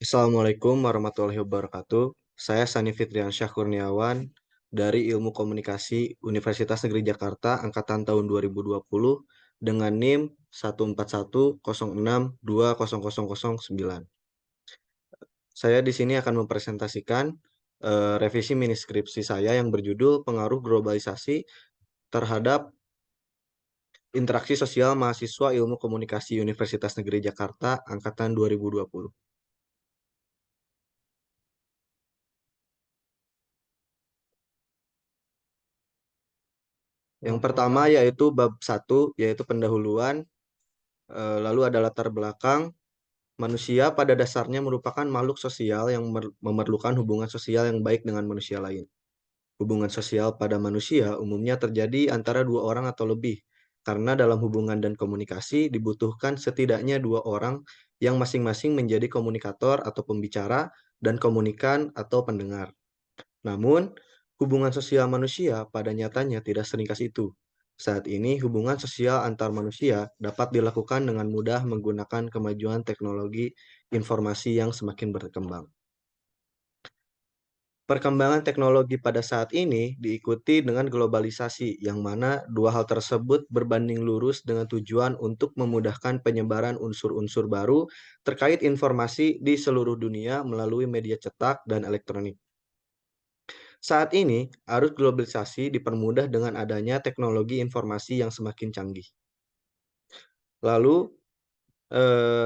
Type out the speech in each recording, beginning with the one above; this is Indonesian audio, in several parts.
Assalamualaikum warahmatullahi wabarakatuh. Saya Sani Fitriansyah Kurniawan dari Ilmu Komunikasi Universitas Negeri Jakarta angkatan tahun 2020 dengan NIM 14106200009. Saya di sini akan mempresentasikan revisi mini skripsi saya yang berjudul Pengaruh Globalisasi terhadap Interaksi Sosial Mahasiswa Ilmu Komunikasi Universitas Negeri Jakarta angkatan 2020. Yang pertama yaitu bab 1 yaitu pendahuluan. Lalu ada latar belakang. Manusia pada dasarnya merupakan makhluk sosial yang memerlukan hubungan sosial yang baik dengan manusia lain. Hubungan sosial pada manusia umumnya terjadi antara dua orang atau lebih, karena dalam hubungan dan komunikasi dibutuhkan setidaknya dua orang yang masing-masing menjadi komunikator atau pembicara dan komunikan atau pendengar. Namun, hubungan sosial manusia pada nyatanya tidak seringkas itu. Saat ini, hubungan sosial antar manusia dapat dilakukan dengan mudah menggunakan kemajuan teknologi informasi yang semakin berkembang. Perkembangan teknologi pada saat ini diikuti dengan globalisasi, yang mana dua hal tersebut berbanding lurus dengan tujuan untuk memudahkan penyebaran unsur-unsur baru terkait informasi di seluruh dunia melalui media cetak dan elektronik. Saat ini, arus globalisasi dipermudah dengan adanya teknologi informasi yang semakin canggih. Lalu,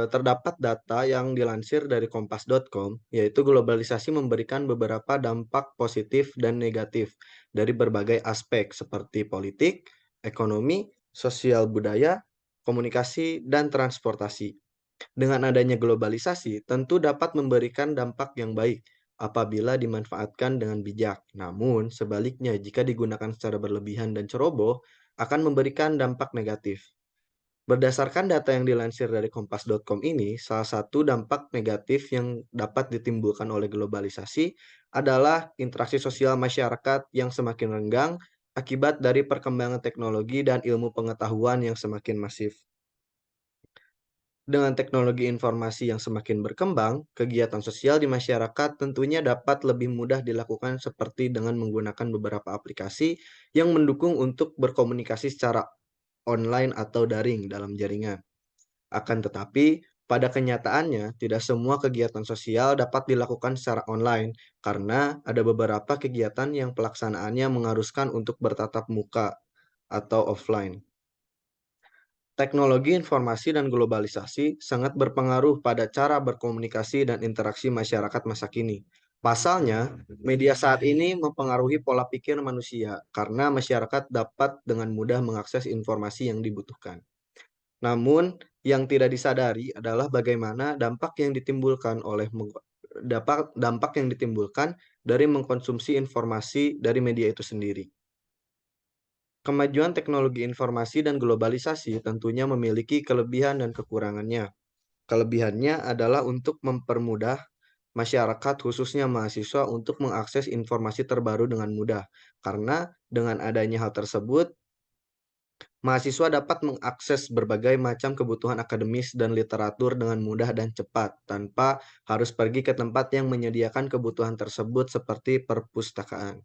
terdapat data yang dilansir dari kompas.com, yaitu globalisasi memberikan beberapa dampak positif dan negatif dari berbagai aspek seperti politik, ekonomi, sosial budaya, komunikasi, dan transportasi. Dengan adanya globalisasi, tentu dapat memberikan dampak yang baik apabila dimanfaatkan dengan bijak. Namun, sebaliknya, jika digunakan secara berlebihan dan ceroboh, akan memberikan dampak negatif. Berdasarkan data yang dilansir dari kompas.com ini, salah satu dampak negatif yang dapat ditimbulkan oleh globalisasi adalah interaksi sosial masyarakat yang semakin renggang akibat dari perkembangan teknologi dan ilmu pengetahuan yang semakin masif. Dengan teknologi informasi yang semakin berkembang, kegiatan sosial di masyarakat tentunya dapat lebih mudah dilakukan seperti dengan menggunakan beberapa aplikasi yang mendukung untuk berkomunikasi secara online atau daring dalam jaringan. Akan tetapi, pada kenyataannya, tidak semua kegiatan sosial dapat dilakukan secara online karena ada beberapa kegiatan yang pelaksanaannya mengharuskan untuk bertatap muka atau offline. Teknologi informasi dan globalisasi sangat berpengaruh pada cara berkomunikasi dan interaksi masyarakat masa kini. Pasalnya, media saat ini mempengaruhi pola pikir manusia karena masyarakat dapat dengan mudah mengakses informasi yang dibutuhkan. Namun, yang tidak disadari adalah bagaimana dampak yang ditimbulkan dari mengkonsumsi informasi dari media itu sendiri. Kemajuan teknologi informasi dan globalisasi tentunya memiliki kelebihan dan kekurangannya. Kelebihannya adalah untuk mempermudah masyarakat, khususnya mahasiswa, untuk mengakses informasi terbaru dengan mudah. Karena dengan adanya hal tersebut, mahasiswa dapat mengakses berbagai macam kebutuhan akademis dan literatur dengan mudah dan cepat, tanpa harus pergi ke tempat yang menyediakan kebutuhan tersebut seperti perpustakaan.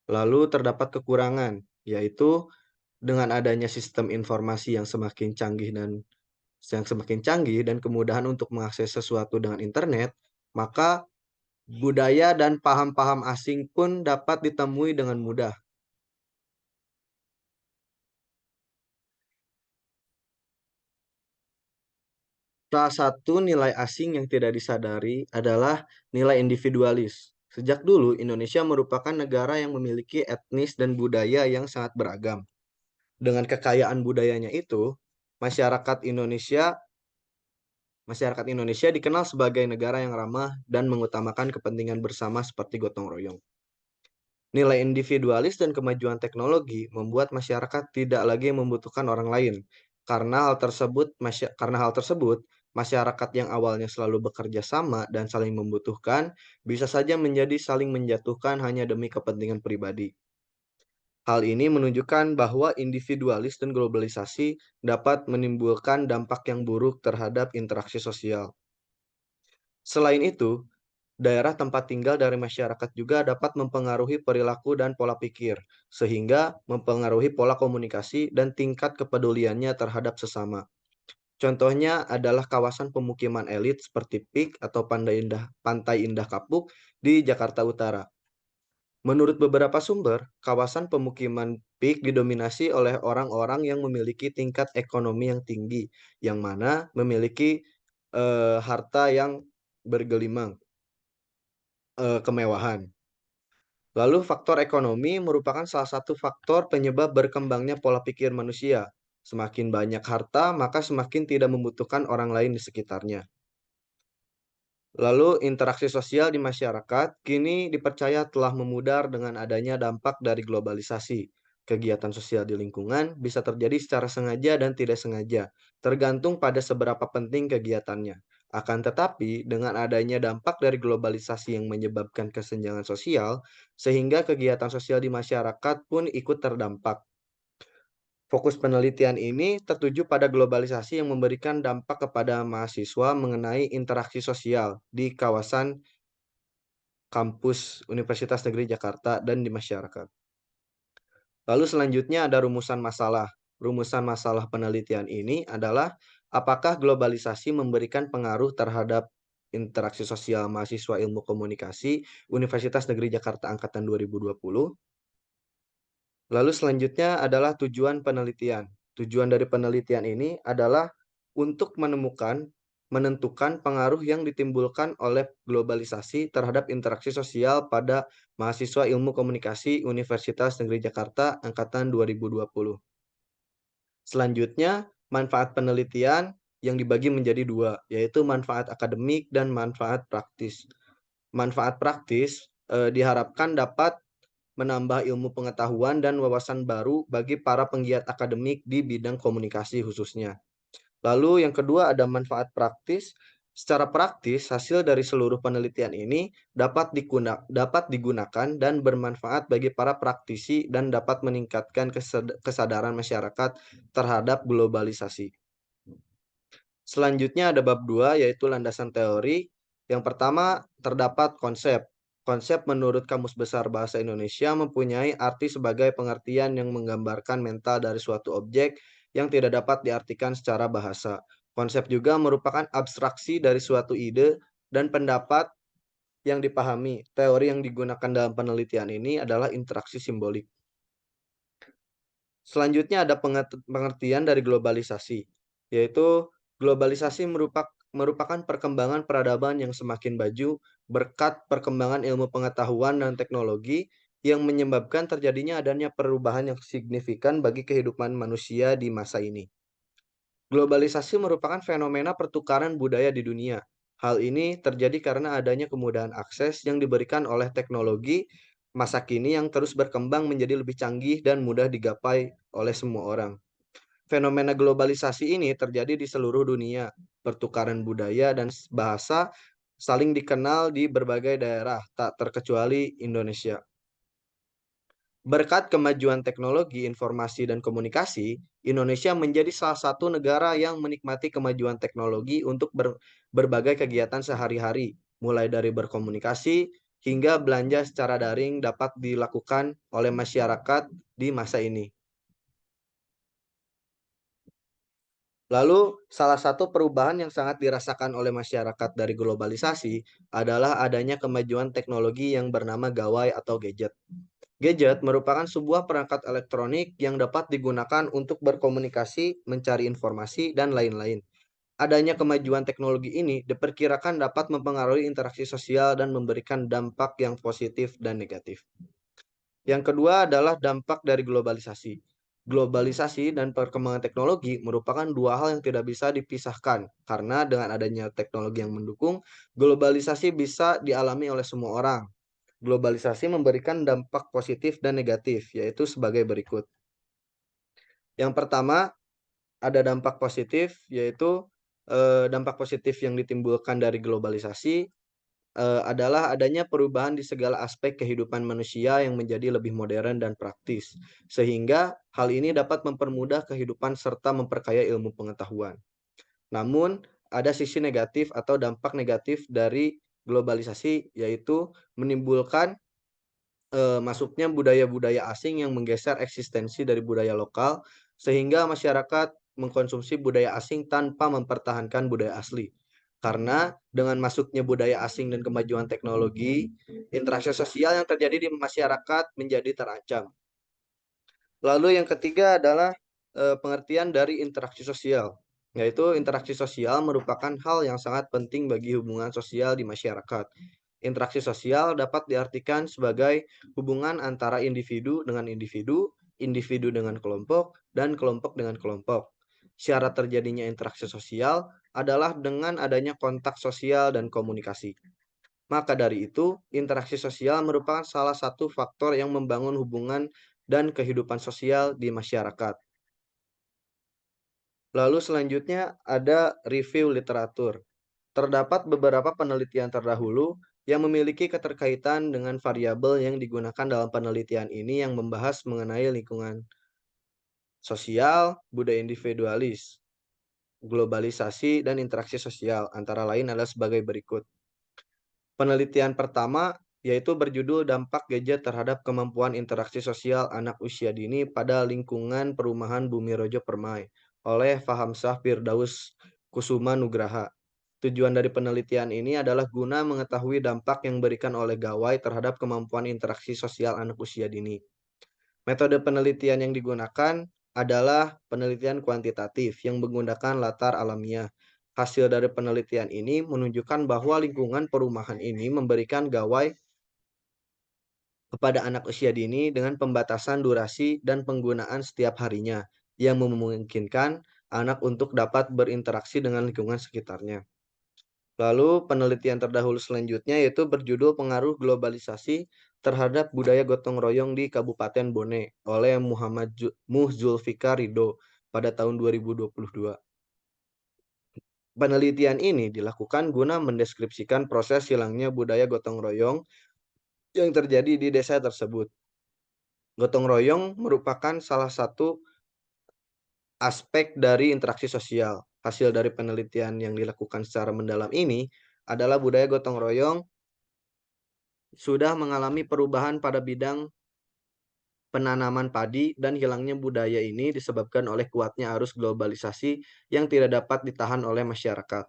Lalu terdapat kekurangan, yaitu dengan adanya sistem informasi yang semakin canggih dan kemudahan untuk mengakses sesuatu dengan internet, maka budaya dan paham-paham asing pun dapat ditemui dengan mudah. Salah satu nilai asing yang tidak disadari adalah nilai individualis. Sejak dulu, Indonesia merupakan negara yang memiliki etnis dan budaya yang sangat beragam. Dengan kekayaan budayanya itu, masyarakat Indonesia masyarakat Indonesia dikenal sebagai negara yang ramah dan mengutamakan kepentingan bersama seperti gotong royong. Nilai individualis dan kemajuan teknologi membuat masyarakat tidak lagi membutuhkan orang lain. Karena hal tersebut, masyarakat yang awalnya selalu bekerja sama dan saling membutuhkan bisa saja menjadi saling menjatuhkan hanya demi kepentingan pribadi. Hal ini menunjukkan bahwa individualis dan globalisasi dapat menimbulkan dampak yang buruk terhadap interaksi sosial. Selain itu, daerah tempat tinggal dari masyarakat juga dapat mempengaruhi perilaku dan pola pikir, sehingga mempengaruhi pola komunikasi dan tingkat kepeduliannya terhadap sesama. Contohnya adalah kawasan pemukiman elit seperti PIK atau Pantai Indah Kapuk di Jakarta Utara. Menurut beberapa sumber, kawasan pemukiman PIK didominasi oleh orang-orang yang memiliki tingkat ekonomi yang tinggi, yang mana memiliki harta yang bergelimang, kemewahan. Lalu faktor ekonomi merupakan salah satu faktor penyebab berkembangnya pola pikir manusia. Semakin banyak harta, maka semakin tidak membutuhkan orang lain di sekitarnya. Lalu interaksi sosial di masyarakat kini dipercaya telah memudar dengan adanya dampak dari globalisasi. Kegiatan sosial di lingkungan bisa terjadi secara sengaja dan tidak sengaja, tergantung pada seberapa penting kegiatannya. Akan tetapi, dengan adanya dampak dari globalisasi yang menyebabkan kesenjangan sosial, sehingga kegiatan sosial di masyarakat pun ikut terdampak. Fokus penelitian ini tertuju pada globalisasi yang memberikan dampak kepada mahasiswa mengenai interaksi sosial di kawasan kampus Universitas Negeri Jakarta dan di masyarakat. Lalu selanjutnya ada rumusan masalah. Rumusan masalah penelitian ini adalah apakah globalisasi memberikan pengaruh terhadap interaksi sosial mahasiswa ilmu komunikasi Universitas Negeri Jakarta angkatan 2020. Lalu selanjutnya adalah tujuan penelitian. Tujuan dari penelitian ini adalah untuk menentukan pengaruh yang ditimbulkan oleh globalisasi terhadap interaksi sosial pada mahasiswa ilmu komunikasi Universitas Negeri Jakarta angkatan 2020. Selanjutnya, manfaat penelitian yang dibagi menjadi dua, yaitu manfaat akademik dan manfaat praktis. Manfaat praktis diharapkan dapat menambah ilmu pengetahuan dan wawasan baru bagi para penggiat akademik di bidang komunikasi khususnya. Lalu yang kedua ada manfaat praktis. Secara praktis, hasil dari seluruh penelitian ini dapat digunakan dan bermanfaat bagi para praktisi dan dapat meningkatkan kesadaran masyarakat terhadap globalisasi. Selanjutnya ada bab 2 yaitu landasan teori. Yang pertama terdapat konsep. Konsep menurut Kamus Besar Bahasa Indonesia mempunyai arti sebagai pengertian yang menggambarkan mental dari suatu objek yang tidak dapat diartikan secara bahasa. Konsep juga merupakan abstraksi dari suatu ide dan pendapat yang dipahami. Teori yang digunakan dalam penelitian ini adalah interaksi simbolik. Selanjutnya ada pengertian dari globalisasi, yaitu globalisasi merupakan perkembangan peradaban yang semakin maju berkat perkembangan ilmu pengetahuan dan teknologi yang menyebabkan terjadinya adanya perubahan yang signifikan bagi kehidupan manusia di masa ini. Globalisasi merupakan fenomena pertukaran budaya di dunia. Hal ini terjadi karena adanya kemudahan akses yang diberikan oleh teknologi masa kini yang terus berkembang menjadi lebih canggih dan mudah digapai oleh semua orang. Fenomena globalisasi ini terjadi di seluruh dunia. Pertukaran budaya dan bahasa saling dikenal di berbagai daerah, tak terkecuali Indonesia. Berkat kemajuan teknologi informasi dan komunikasi, Indonesia menjadi salah satu negara yang menikmati kemajuan teknologi untuk berbagai kegiatan sehari-hari, mulai dari berkomunikasi hingga belanja secara daring dapat dilakukan oleh masyarakat di masa ini. Lalu, salah satu perubahan yang sangat dirasakan oleh masyarakat dari globalisasi adalah adanya kemajuan teknologi yang bernama gawai atau gadget. Gadget merupakan sebuah perangkat elektronik yang dapat digunakan untuk berkomunikasi, mencari informasi, dan lain-lain. Adanya kemajuan teknologi ini diperkirakan dapat mempengaruhi interaksi sosial dan memberikan dampak yang positif dan negatif. Yang kedua adalah dampak dari globalisasi. Globalisasi dan perkembangan teknologi merupakan dua hal yang tidak bisa dipisahkan, karena dengan adanya teknologi yang mendukung, globalisasi bisa dialami oleh semua orang. Globalisasi memberikan dampak positif dan negatif, yaitu sebagai berikut. Yang pertama, ada dampak positif, yaitu dampak positif yang ditimbulkan dari globalisasi adalah adanya perubahan di segala aspek kehidupan manusia yang menjadi lebih modern dan praktis, sehingga hal ini dapat mempermudah kehidupan serta memperkaya ilmu pengetahuan. Namun, ada sisi negatif atau dampak negatif dari globalisasi, yaitu menimbulkan masuknya budaya-budaya asing yang menggeser eksistensi dari budaya lokal, sehingga masyarakat mengkonsumsi budaya asing tanpa mempertahankan budaya asli. Karena dengan masuknya budaya asing dan kemajuan teknologi, interaksi sosial yang terjadi di masyarakat menjadi terancam. Lalu yang ketiga adalah pengertian dari interaksi sosial, yaitu interaksi sosial merupakan hal yang sangat penting bagi hubungan sosial di masyarakat. Interaksi sosial dapat diartikan sebagai hubungan antara individu dengan individu, individu dengan kelompok, dan kelompok dengan kelompok. Syarat terjadinya interaksi sosial adalah dengan adanya kontak sosial dan komunikasi. Maka dari itu, interaksi sosial merupakan salah satu faktor yang membangun hubungan dan kehidupan sosial di masyarakat. Lalu selanjutnya ada review literatur. Terdapat beberapa penelitian terdahulu yang memiliki keterkaitan dengan variabel yang digunakan dalam penelitian ini yang membahas mengenai lingkungan sosial, budaya individualis, globalisasi, dan interaksi sosial. Antara lain adalah sebagai berikut. Penelitian pertama yaitu berjudul Dampak Gadget Terhadap Kemampuan Interaksi Sosial Anak Usia Dini pada Lingkungan Perumahan Bumi Rojo Permai oleh Fahamsah Firdaus Kusuma Nugraha. Tujuan dari penelitian ini adalah guna mengetahui dampak yang diberikan oleh gawai terhadap kemampuan interaksi sosial anak usia dini. Metode penelitian yang digunakan adalah penelitian kuantitatif yang menggunakan latar alamiah. Hasil dari penelitian ini menunjukkan bahwa lingkungan perumahan ini memberikan gawai kepada anak usia dini dengan pembatasan durasi dan penggunaan setiap harinya, yang memungkinkan anak untuk dapat berinteraksi dengan lingkungan sekitarnya. Lalu penelitian terdahulu selanjutnya yaitu berjudul Pengaruh Globalisasi Terhadap Budaya Gotong Royong di Kabupaten Bone oleh Muh Zulfikar Ridho pada tahun 2022. Penelitian ini dilakukan guna mendeskripsikan proses hilangnya budaya gotong royong yang terjadi di desa tersebut. Gotong royong merupakan salah satu aspek dari interaksi sosial. Hasil dari penelitian yang dilakukan secara mendalam ini adalah budaya gotong royong sudah mengalami perubahan pada bidang penanaman padi dan hilangnya budaya ini disebabkan oleh kuatnya arus globalisasi yang tidak dapat ditahan oleh masyarakat.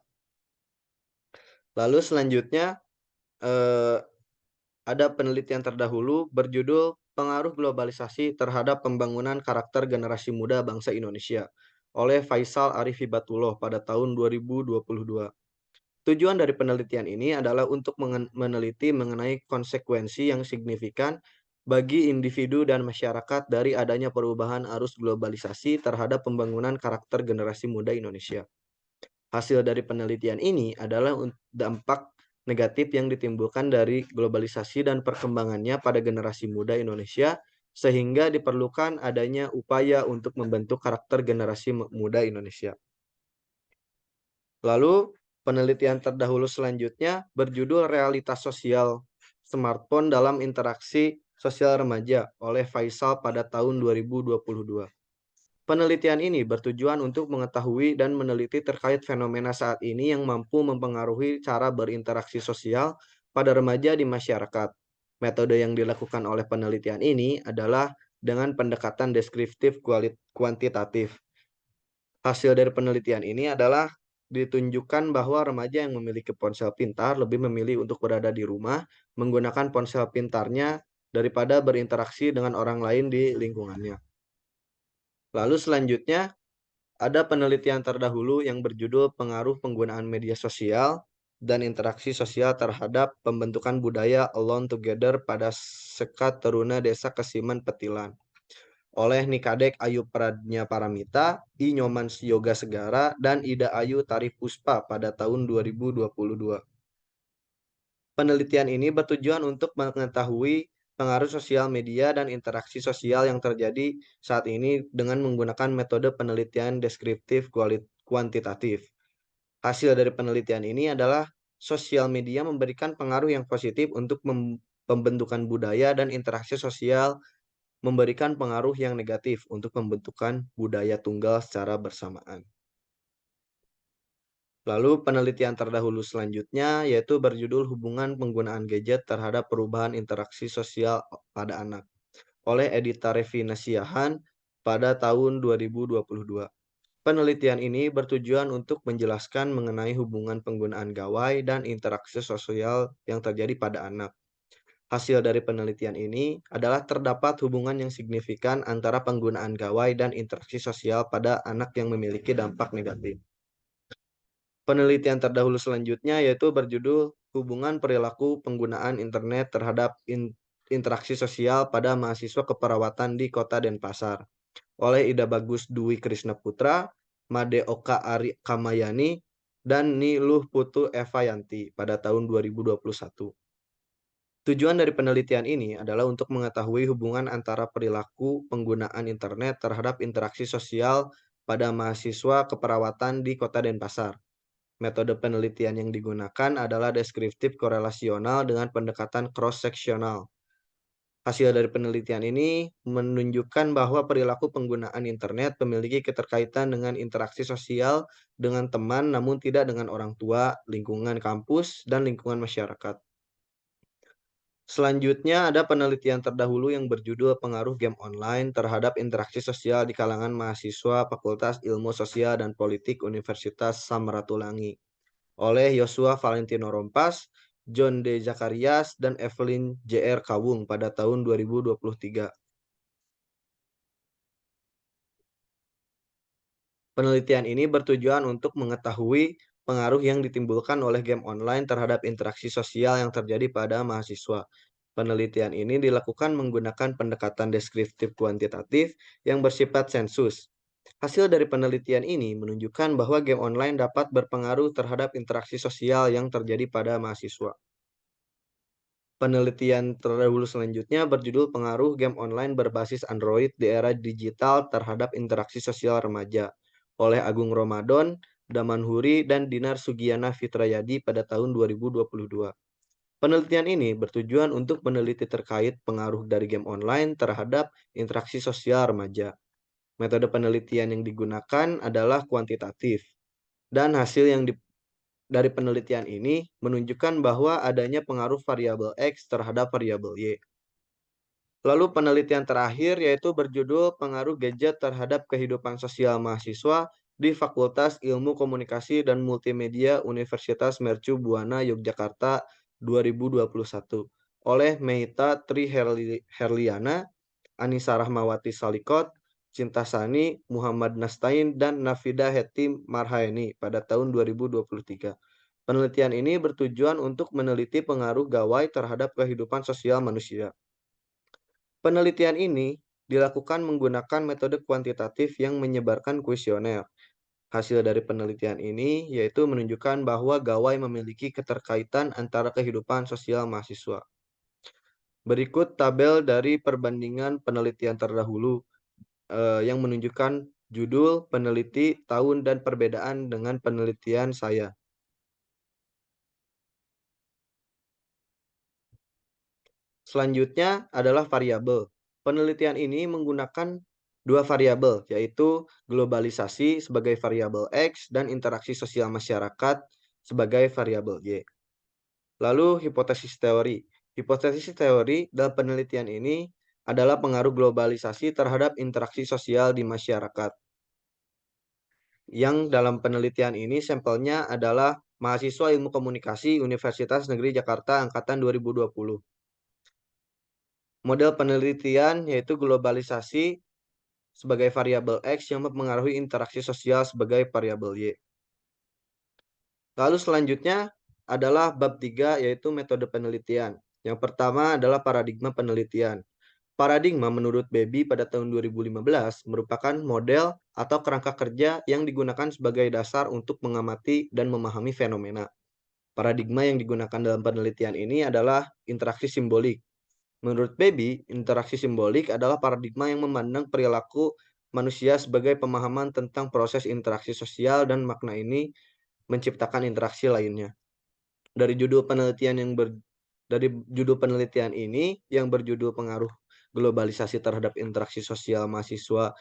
Lalu selanjutnya eh, ada penelitian terdahulu berjudul Pengaruh Globalisasi Terhadap Pembangunan Karakter Generasi Muda Bangsa Indonesia oleh Faisal Arif Hibatullah pada tahun 2022. Tujuan dari penelitian ini adalah untuk meneliti mengenai konsekuensi yang signifikan bagi individu dan masyarakat dari adanya perubahan arus globalisasi terhadap pembangunan karakter generasi muda Indonesia. Hasil dari penelitian ini adalah dampak negatif yang ditimbulkan dari globalisasi dan perkembangannya pada generasi muda Indonesia, sehingga diperlukan adanya upaya untuk membentuk karakter generasi muda Indonesia. Lalu, penelitian terdahulu selanjutnya berjudul Realitas Sosial Smartphone dalam Interaksi Sosial Remaja oleh Faisal pada tahun 2022. Penelitian ini bertujuan untuk mengetahui dan meneliti terkait fenomena saat ini yang mampu mempengaruhi cara berinteraksi sosial pada remaja di masyarakat. Metode yang dilakukan oleh penelitian ini adalah dengan pendekatan deskriptif kuantitatif. Hasil dari penelitian ini adalah ditunjukkan bahwa remaja yang memiliki ponsel pintar lebih memilih untuk berada di rumah menggunakan ponsel pintarnya daripada berinteraksi dengan orang lain di lingkungannya. Lalu selanjutnya ada penelitian terdahulu yang berjudul Pengaruh Penggunaan Media Sosial dan Interaksi Sosial Terhadap Pembentukan Budaya Alone Together pada Sekat Teruna Desa Kesiman Petilan oleh Nikadek Ayu Pradnya Paramita, I Nyoman Yoga Segara, dan Ida Ayu Tarif Puspa pada tahun 2022. Penelitian ini bertujuan untuk mengetahui pengaruh sosial media dan interaksi sosial yang terjadi saat ini dengan menggunakan metode penelitian deskriptif kuantitatif. Hasil dari penelitian ini adalah sosial media memberikan pengaruh yang positif untuk pembentukan budaya dan interaksi sosial memberikan pengaruh yang negatif untuk pembentukan budaya tunggal secara bersamaan. Lalu penelitian terdahulu selanjutnya yaitu berjudul Hubungan Penggunaan Gadget Terhadap Perubahan Interaksi Sosial pada Anak oleh Edita Revinasiahan pada tahun 2022. Penelitian ini bertujuan untuk menjelaskan mengenai hubungan penggunaan gawai dan interaksi sosial yang terjadi pada anak. Hasil dari penelitian ini adalah terdapat hubungan yang signifikan antara penggunaan gawai dan interaksi sosial pada anak yang memiliki dampak negatif. Penelitian terdahulu selanjutnya yaitu berjudul Hubungan Perilaku Penggunaan Internet Terhadap Interaksi Sosial pada Mahasiswa Keperawatan di Kota Denpasar oleh Ida Bagus Dwi Krisna Putra, Made Oka Ari Kamayani, dan Niluh Putu Eva Yanti pada tahun 2021. Tujuan dari penelitian ini adalah untuk mengetahui hubungan antara perilaku penggunaan internet terhadap interaksi sosial pada mahasiswa keperawatan di Kota Denpasar. Metode penelitian yang digunakan adalah deskriptif korelasional dengan pendekatan cross-seksional. Hasil dari penelitian ini menunjukkan bahwa perilaku penggunaan internet memiliki keterkaitan dengan interaksi sosial dengan teman, namun tidak dengan orang tua, lingkungan kampus, dan lingkungan masyarakat. Selanjutnya ada penelitian terdahulu yang berjudul Pengaruh Game Online Terhadap Interaksi Sosial di Kalangan Mahasiswa Fakultas Ilmu Sosial dan Politik Universitas Samratulangi oleh Yosua Valentino Rompas, John D. Zakarias, dan Evelyn J.R. Kawung pada tahun 2023. Penelitian ini bertujuan untuk mengetahui pengaruh yang ditimbulkan oleh game online terhadap interaksi sosial yang terjadi pada mahasiswa. Penelitian ini dilakukan menggunakan pendekatan deskriptif kuantitatif yang bersifat sensus. Hasil dari penelitian ini menunjukkan bahwa game online dapat berpengaruh terhadap interaksi sosial yang terjadi pada mahasiswa. Penelitian terdahulu selanjutnya berjudul Pengaruh Game Online Berbasis Android di Era Digital Terhadap Interaksi Sosial Remaja oleh Agung Ramadan, Damanhuri, dan Dinar Sugiana Fitrayadi pada tahun 2022. Penelitian ini bertujuan untuk meneliti terkait pengaruh dari game online terhadap interaksi sosial remaja. Metode penelitian yang digunakan adalah kuantitatif, dan hasil yang dari penelitian ini menunjukkan bahwa adanya pengaruh variabel X terhadap variabel Y. Lalu penelitian terakhir yaitu berjudul Pengaruh Gadget Terhadap Kehidupan Sosial Mahasiswa di Fakultas Ilmu Komunikasi dan Multimedia Universitas Mercu Buana Yogyakarta 2021 oleh Meita Tri Herliana, Anissa Rahmawati Salikot, Cinta Sani, Muhammad Nastain, dan Nafida Heti Marhaeni pada tahun 2023. Penelitian ini bertujuan untuk meneliti pengaruh gawai terhadap kehidupan sosial manusia. Penelitian ini dilakukan menggunakan metode kuantitatif yang menyebarkan kuesioner. Hasil dari penelitian ini yaitu menunjukkan bahwa gawai memiliki keterkaitan antara kehidupan sosial mahasiswa. Berikut tabel dari perbandingan penelitian terdahulu yang menunjukkan judul, peneliti, tahun, dan perbedaan dengan penelitian saya. Selanjutnya adalah variabel. Penelitian ini menggunakan dua variabel, yaitu globalisasi sebagai variabel X dan interaksi sosial masyarakat sebagai variabel Y. Lalu hipotesis teori. Hipotesis teori dalam penelitian ini adalah pengaruh globalisasi terhadap interaksi sosial di masyarakat. Yang dalam penelitian ini sampelnya adalah mahasiswa ilmu komunikasi Universitas Negeri Jakarta angkatan 2020. Model penelitian yaitu globalisasi sebagai variabel X yang mempengaruhi interaksi sosial sebagai variabel Y. Lalu selanjutnya adalah bab 3 yaitu metode penelitian. Yang pertama adalah paradigma penelitian. Paradigma menurut Beby pada tahun 2015 merupakan model atau kerangka kerja yang digunakan sebagai dasar untuk mengamati dan memahami fenomena. Paradigma yang digunakan dalam penelitian ini adalah interaksi simbolik. Menurut Beby, interaksi simbolik adalah paradigma yang memandang perilaku manusia sebagai pemahaman tentang proses interaksi sosial dan makna ini menciptakan interaksi lainnya. Dari judul penelitian ini yang berjudul Pengaruh Globalisasi Terhadap Interaksi Sosial Mahasiswa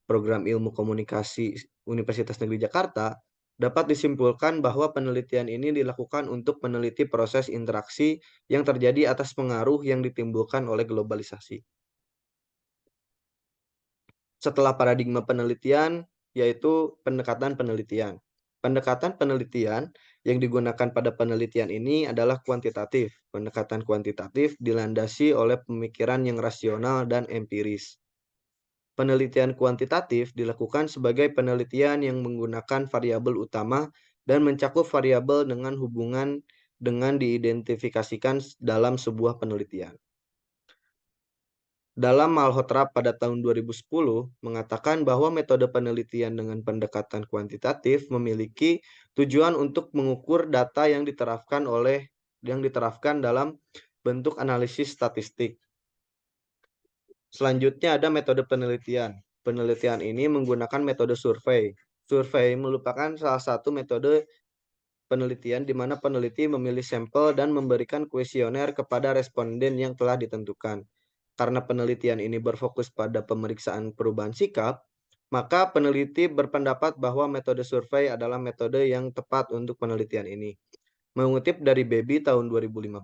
Program Ilmu Komunikasi Universitas Negeri Jakarta, Dapat disimpulkan bahwa penelitian ini dilakukan untuk meneliti proses interaksi yang terjadi atas pengaruh yang ditimbulkan oleh globalisasi. Setelah paradigma penelitian, yaitu pendekatan penelitian. Pendekatan penelitian yang digunakan pada penelitian ini adalah kuantitatif. Pendekatan kuantitatif dilandasi oleh pemikiran yang rasional dan empiris. Penelitian kuantitatif dilakukan sebagai penelitian yang menggunakan variabel utama dan mencakup variabel dengan hubungan dengan diidentifikasikan dalam sebuah penelitian. Dalam Malhotra pada tahun 2010 mengatakan bahwa metode penelitian dengan pendekatan kuantitatif memiliki tujuan untuk mengukur data yang diterapkan dalam bentuk analisis statistik. Selanjutnya ada metode penelitian. Penelitian ini menggunakan metode survei. Survei merupakan salah satu metode penelitian di mana peneliti memilih sampel dan memberikan kuesioner kepada responden yang telah ditentukan. Karena penelitian ini berfokus pada pemeriksaan perubahan sikap, maka peneliti berpendapat bahwa metode survei adalah metode yang tepat untuk penelitian ini. Mengutip dari Baby tahun 2015,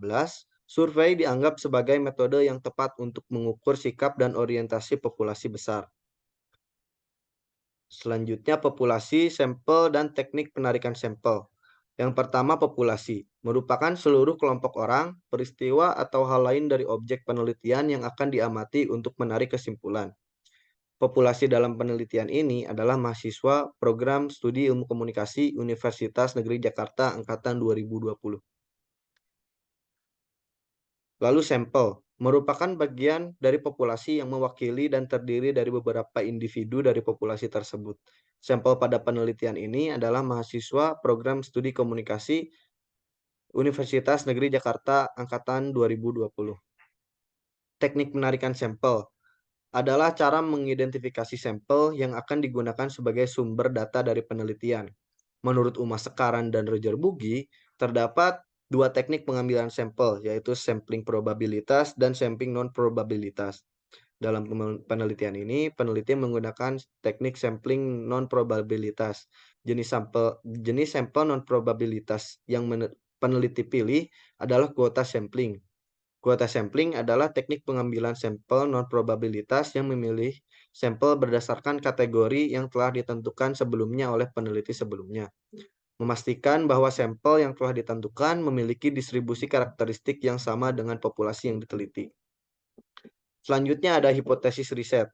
survei dianggap sebagai metode yang tepat untuk mengukur sikap dan orientasi populasi besar. Selanjutnya populasi, sampel, dan teknik penarikan sampel. Yang pertama populasi, merupakan seluruh kelompok orang, peristiwa, atau hal lain dari objek penelitian yang akan diamati untuk menarik kesimpulan. Populasi dalam penelitian ini adalah mahasiswa program studi ilmu komunikasi Universitas Negeri Jakarta Angkatan 2020. Lalu sampel, merupakan bagian dari populasi yang mewakili dan terdiri dari beberapa individu dari populasi tersebut. Sampel pada penelitian ini adalah mahasiswa program studi komunikasi Universitas Negeri Jakarta Angkatan 2020. Teknik penarikan sampel adalah cara mengidentifikasi sampel yang akan digunakan sebagai sumber data dari penelitian. Menurut Uma Sekaran dan Roger Bugi, terdapat dua teknik pengambilan sampel, yaitu sampling probabilitas dan sampling non-probabilitas. Dalam penelitian ini, peneliti menggunakan teknik sampling non-probabilitas. Jenis sampel non-probabilitas yang peneliti pilih adalah kuota sampling. Kuota sampling adalah teknik pengambilan sampel non-probabilitas yang memilih sampel berdasarkan kategori yang telah ditentukan sebelumnya oleh peneliti sebelumnya. Memastikan bahwa sampel yang telah ditentukan memiliki distribusi karakteristik yang sama dengan populasi yang diteliti. Selanjutnya ada hipotesis riset.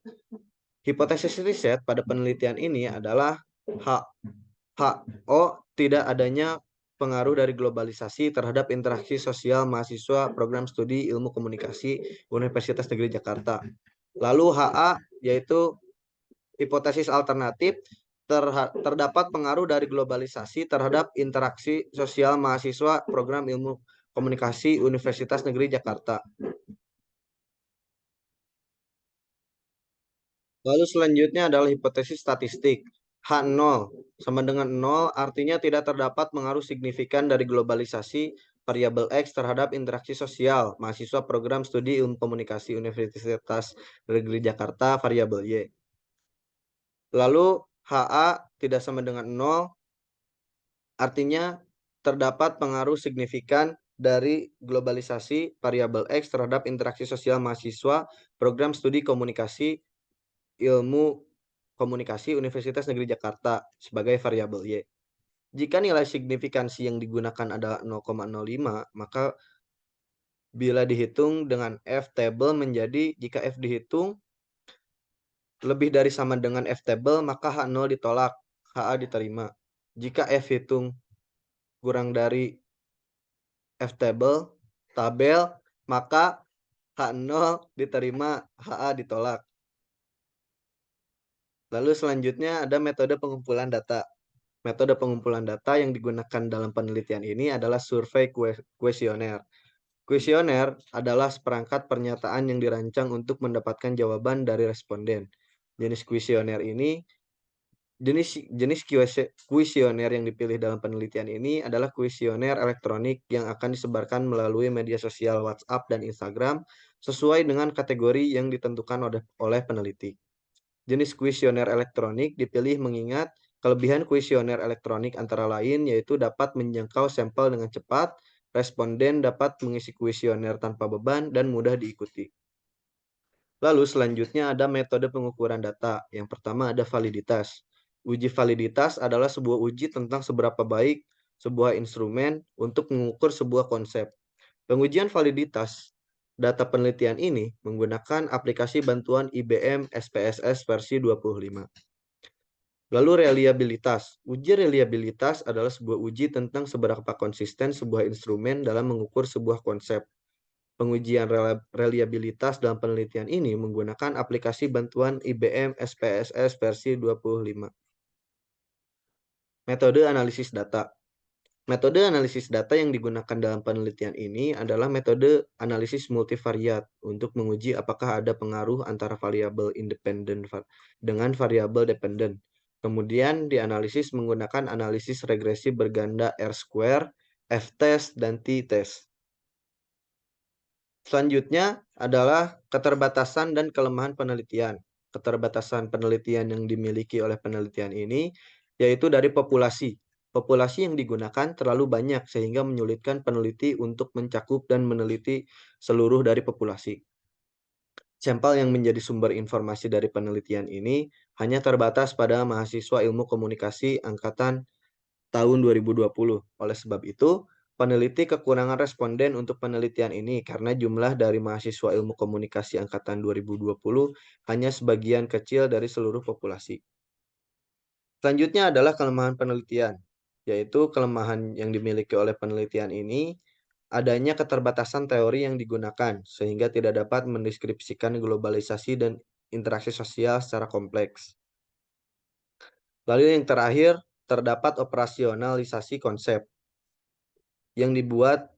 Hipotesis riset pada penelitian ini adalah HO tidak adanya pengaruh dari globalisasi terhadap interaksi sosial mahasiswa program studi ilmu komunikasi Universitas Negeri Jakarta. Lalu HA yaitu hipotesis alternatif terdapat pengaruh dari globalisasi terhadap interaksi sosial mahasiswa program ilmu komunikasi Universitas Negeri Jakarta. Lalu selanjutnya adalah hipotesis statistik. H0 sama dengan 0 artinya tidak terdapat pengaruh signifikan dari globalisasi variabel X terhadap interaksi sosial mahasiswa program studi ilmu komunikasi Universitas Negeri Jakarta variabel Y. Lalu HA tidak sama dengan 0 artinya terdapat pengaruh signifikan dari globalisasi variabel X terhadap interaksi sosial mahasiswa program studi komunikasi ilmu komunikasi Universitas Negeri Jakarta sebagai variabel Y. Jika nilai signifikansi yang digunakan adalah 0,05, maka bila dihitung dengan F table menjadi jika F dihitung lebih dari sama dengan F table, maka H0 ditolak, HA diterima. Jika F hitung kurang dari F tabel, maka H0 diterima, HA ditolak. Lalu selanjutnya ada metode pengumpulan data. Metode pengumpulan data yang digunakan dalam penelitian ini adalah survei kuesioner. Kuesioner adalah seperangkat pernyataan yang dirancang untuk mendapatkan jawaban dari responden. Jenis kuesioner ini Jenis kuesioner yang dipilih dalam penelitian ini adalah kuesioner elektronik yang akan disebarkan melalui media sosial WhatsApp dan Instagram sesuai dengan kategori yang ditentukan oleh peneliti. Jenis kuesioner elektronik dipilih mengingat Kelebihan kuesioner elektronik antara lain yaitu dapat menjangkau sampel dengan cepat, responden dapat mengisi kuesioner tanpa beban, dan mudah diikuti. Lalu selanjutnya ada metode pengukuran data. Yang pertama ada validitas. Uji validitas adalah sebuah uji tentang seberapa baik sebuah instrumen untuk mengukur sebuah konsep. Pengujian validitas data penelitian ini menggunakan aplikasi bantuan IBM SPSS versi 25. Lalu reliabilitas. Uji reliabilitas adalah sebuah uji tentang seberapa konsisten sebuah instrumen dalam mengukur sebuah konsep. Pengujian reliabilitas dalam penelitian ini menggunakan aplikasi bantuan IBM SPSS versi 25. Metode analisis data. Metode analisis data yang digunakan dalam penelitian ini adalah metode analisis multivariat untuk menguji apakah ada pengaruh antara variabel independen dengan variabel dependen. Kemudian dianalisis menggunakan analisis regresi berganda R-square, F-test, dan T-test. Selanjutnya adalah keterbatasan dan kelemahan penelitian. Keterbatasan penelitian yang dimiliki oleh penelitian ini yaitu dari populasi. Populasi yang digunakan terlalu banyak sehingga menyulitkan peneliti untuk mencakup dan meneliti seluruh dari populasi. Sampel yang menjadi sumber informasi dari penelitian ini hanya terbatas pada mahasiswa ilmu komunikasi angkatan tahun 2020. Oleh sebab itu, peneliti kekurangan responden untuk penelitian ini karena jumlah dari mahasiswa ilmu komunikasi angkatan 2020 hanya sebagian kecil dari seluruh populasi. Selanjutnya adalah kelemahan penelitian, yaitu kelemahan yang dimiliki oleh penelitian ini adanya keterbatasan teori yang digunakan sehingga tidak dapat mendeskripsikan globalisasi dan interaksi sosial secara kompleks. Lalu yang terakhir, terdapat operasionalisasi konsep yang dibuat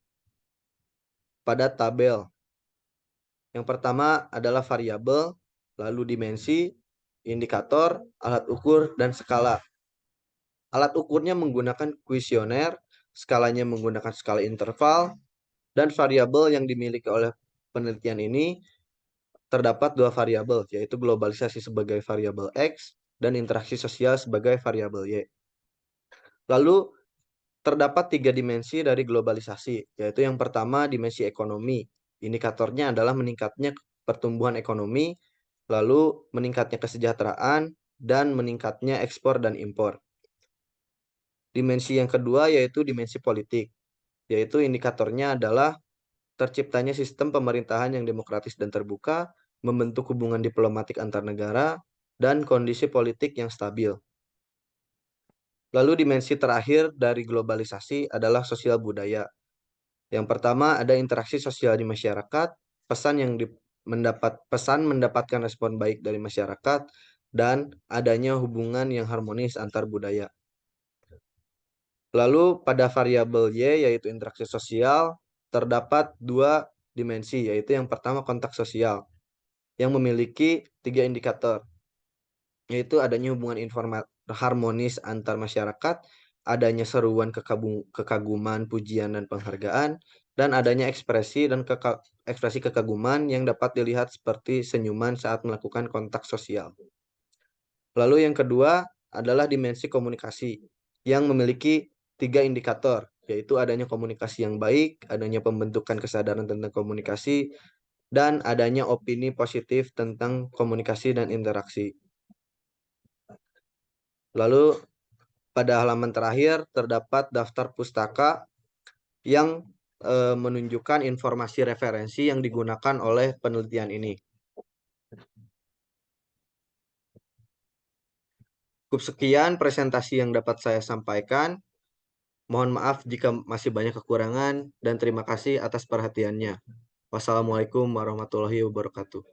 pada tabel. Yang pertama adalah variabel, lalu dimensi, indikator, alat ukur, dan skala. Alat ukurnya menggunakan kuesioner, skalanya menggunakan skala interval, dan variabel yang dimiliki oleh penelitian ini terdapat dua variabel, yaitu globalisasi sebagai variabel X dan interaksi sosial sebagai variabel Y. Lalu terdapat tiga dimensi dari globalisasi, yaitu yang pertama dimensi ekonomi. Indikatornya adalah meningkatnya pertumbuhan ekonomi, lalu meningkatnya kesejahteraan, dan meningkatnya ekspor dan impor. Dimensi yang kedua yaitu dimensi politik, yaitu indikatornya adalah terciptanya sistem pemerintahan yang demokratis dan terbuka, membentuk hubungan diplomatik antar negara, dan kondisi politik yang stabil. Lalu dimensi terakhir dari globalisasi adalah sosial budaya. Yang pertama ada interaksi sosial di masyarakat, pesan mendapatkan respon baik dari masyarakat, dan adanya hubungan yang harmonis antar budaya. Lalu pada variabel Y yaitu interaksi sosial terdapat dua dimensi, yaitu yang pertama kontak sosial yang memiliki tiga indikator, yaitu adanya hubungan harmonis antar masyarakat, adanya seruan kekaguman, pujian, dan penghargaan, dan adanya ekspresi kekaguman yang dapat dilihat seperti senyuman saat melakukan kontak sosial. Lalu yang kedua adalah dimensi komunikasi yang memiliki tiga indikator, yaitu adanya komunikasi yang baik, adanya pembentukan kesadaran tentang komunikasi, dan adanya opini positif tentang komunikasi dan interaksi. Lalu pada halaman terakhir terdapat daftar pustaka yang menunjukkan informasi referensi yang digunakan oleh penelitian ini. Cukup sekian presentasi yang dapat saya sampaikan. Mohon maaf jika masih banyak kekurangan dan terima kasih atas perhatiannya. Wassalamualaikum warahmatullahi wabarakatuh.